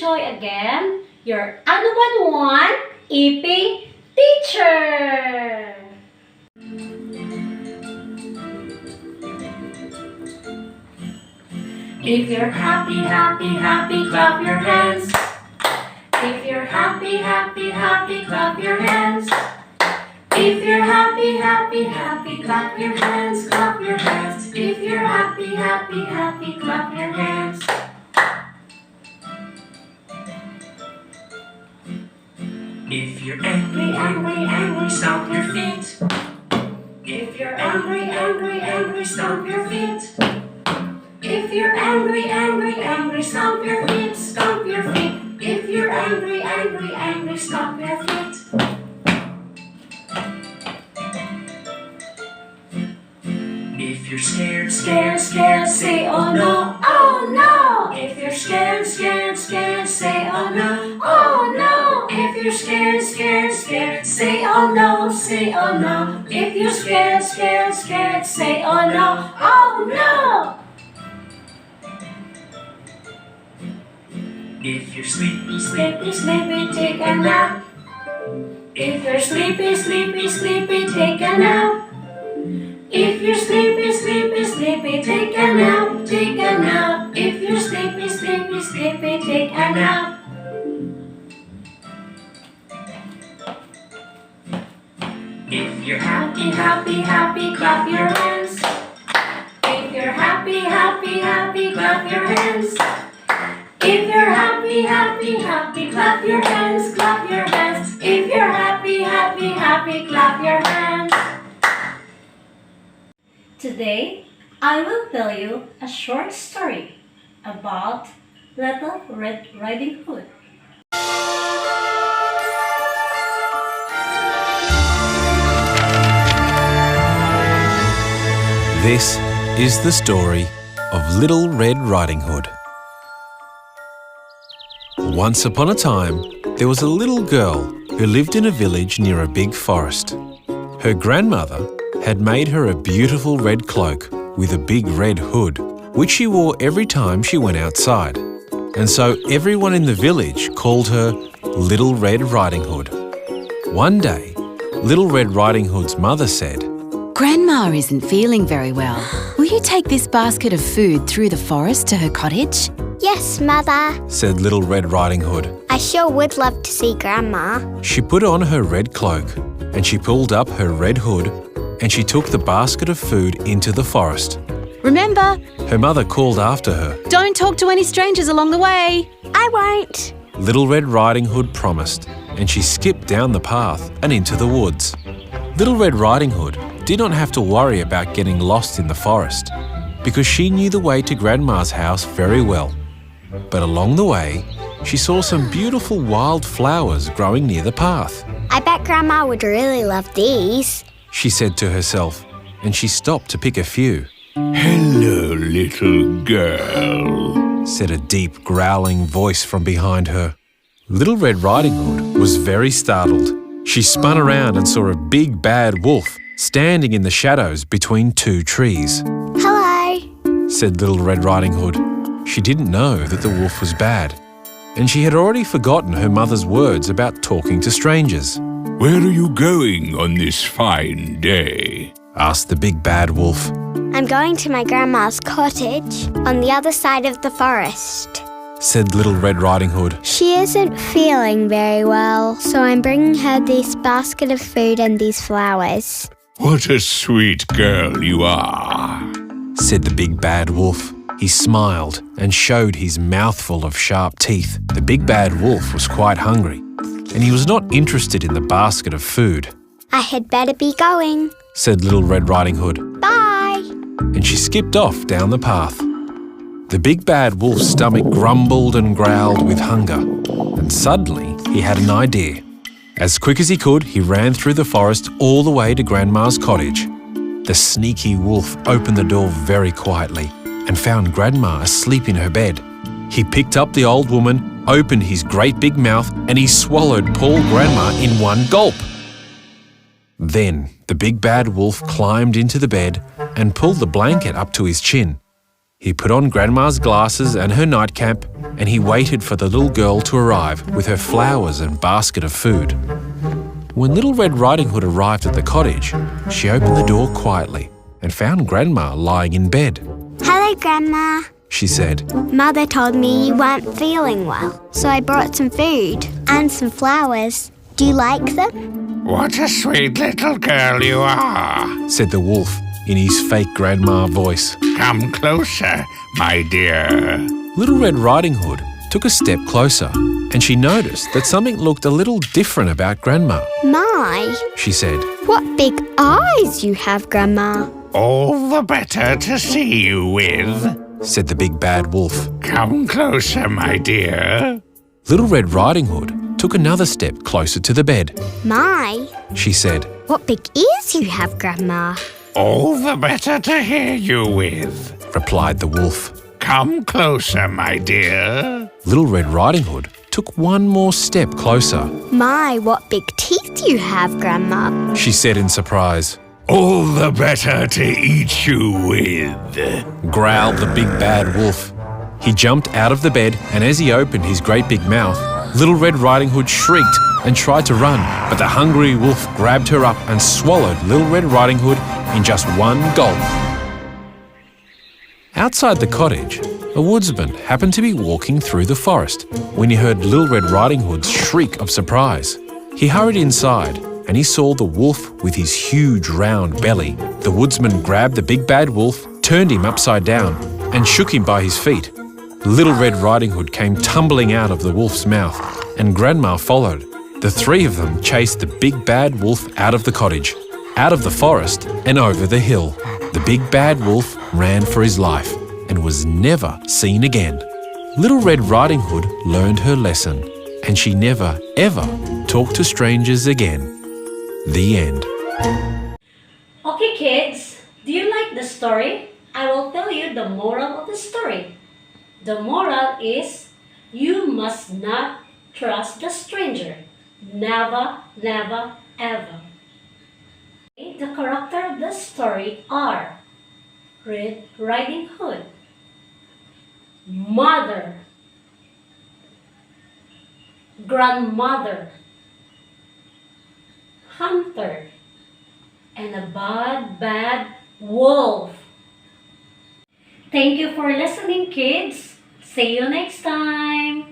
enjoy again your Anuban 1 EP teacher. If you're happy, happy, happy, clap your hands. If you're happy, happy, happy, clap your hands. If you're happy, happy, happy, clap your hands, clap your hands. If you're happy, happy, happy, clap your hands. If you're angry, angry, angry, stomp your feet. If you're angry, angry, angry, stomp your feet. If you're angry, angry, angry, stomp your feet, stomp your feet. If you're angry, angry, angry, stomp your feet. If you're scared, scared, scared, say oh no, oh no. If you're scared, scared, scared, say oh no, oh no. If you're scared, scared, scared, say oh no, say oh no. If you're scared, scared, scared, say oh no, oh no. If you're sleepy, sleepy, sleepy, take a nap. If you're sleepy, sleepy, sleepy, take a nap. If you're sleepy, sleepy, sleepy, take a nap, take a nap. If you're sleepy, sleepy, sleepy, take a nap. If you're happy, happy, happy, clap your hands. If you're happy, happy, happy, clap your hands. If you're happy, happy, happy, clap your hands, clap your hands. If you're happy, happy, happy, clap your hands. Today, I will tell you a short story about Little Red Riding Hood. This is the story of Little Red Riding Hood. Once upon a time, there was a little girl who lived in a village near a big forest. Her grandmother had made her a beautiful red cloak with a big red hood, which she wore every time she went outside. And so everyone in the village called her Little Red Riding Hood. One day, Little Red Riding Hood's mother said, "Grandma isn't feeling very well. Will you take this basket of food through the forest to her cottage?" Yes, Mother. said Little Red Riding Hood. I sure would love to see Grandma. She put on her red cloak and she pulled up her red hood and she took the basket of food into the forest. Remember, Her mother called after her. don't talk to any strangers along the way. I won't. Little Red Riding Hood promised, and she skipped down the path and into the woods. Little Red Riding Hood did not have to worry about getting lost in the forest because she knew the way to Grandma's house very well. But along the way, she saw some beautiful wild flowers growing near the path. I bet Grandma would really love these. She said to herself, and she stopped to pick a few. "Hello, little girl," said a deep, growling voice from behind her. Little Red Riding Hood was very startled. She spun around and saw a big bad wolf standing in the shadows between two trees. Hello. Said Little Red Riding Hood. She didn't know that the wolf was bad, and she had already forgotten her mother's words about talking to strangers. "Where are you going on this fine day?" Asked the big bad wolf. I'm going to my Grandma's cottage on the other side of the forest. Said Little Red Riding Hood. She isn't feeling very well, so I'm bringing her this basket of food and these flowers. "What a sweet girl you are," Said the big bad wolf. He smiled and showed his mouthful of sharp teeth. The big bad wolf was quite hungry, and he was not interested in the basket of food. I had better be going. Said Little Red Riding Hood. Bye. And she skipped off down the path. The big bad wolf's stomach grumbled and growled with hunger, and suddenly he had an idea. As quick as he could, he ran through the forest all the way to Grandma's cottage. The sneaky wolf opened the door very quietly and found Grandma asleep in her bed. He picked up the old woman, opened his great big mouth, and he swallowed poor Grandma in one gulp. Then the big bad wolf climbed into the bed and pulled the blanket up to his chin. He put on Grandma's glasses and her nightcap, and he waited for the little girl to arrive with her flowers and basket of food. When Little Red Riding Hood arrived at the cottage, she opened the door quietly and found Grandma lying in bed. Hello, Grandma. She said, Mother told me you weren't feeling well, so I brought some food and some flowers. Do you like them? What a sweet little girl you are. said the wolf in his fake grandma voice. Come closer, my dear. Little Red Riding Hood took a step closer, and she noticed that something looked a little different about Grandma. My, She said, what big eyes you have, Grandma. All the better to see you with. said the big bad wolf. Come closer, my dear. Little Red Riding Hood took another step closer to the bed. My, She said, what big ears you have, Grandma. All the better to hear you with. replied the wolf. Come closer, my dear. Little Red Riding Hood took one more step closer. My, what big teeth you have, Grandma. She said in surprise. All the better to eat you with. Growled the big bad wolf. He jumped out of the bed, and as he opened his great big mouth, Little Red Riding Hood shrieked and tried to run, but the hungry wolf grabbed her up and swallowed Little Red Riding Hood in just one gulp. Outside the cottage, a woodsman happened to be walking through the forest when he heard Little Red Riding Hood's shriek of surprise. He hurried inside and he saw the wolf with his huge round belly. The woodsman grabbed the big bad wolf, turned him upside down, and shook him by his feet. Little Red Riding Hood came tumbling out of the wolf's mouth, and Grandma followed. The three of them chased the big bad wolf out of the cottage, out of the forest, and over the hill. The big bad wolf ran for his life and was never seen again. Little Red Riding Hood learned her lesson, and she never, ever talked to strangers again. The end. Okay, kids, do you like the story? I will tell you the moral of the story. The moral is, you must not trust the stranger. Never, never, ever. The character of the story are Red Riding Hood, Mother, Grandmother, Hunter, and a bad wolf. Thank you for listening, kids. See you next time.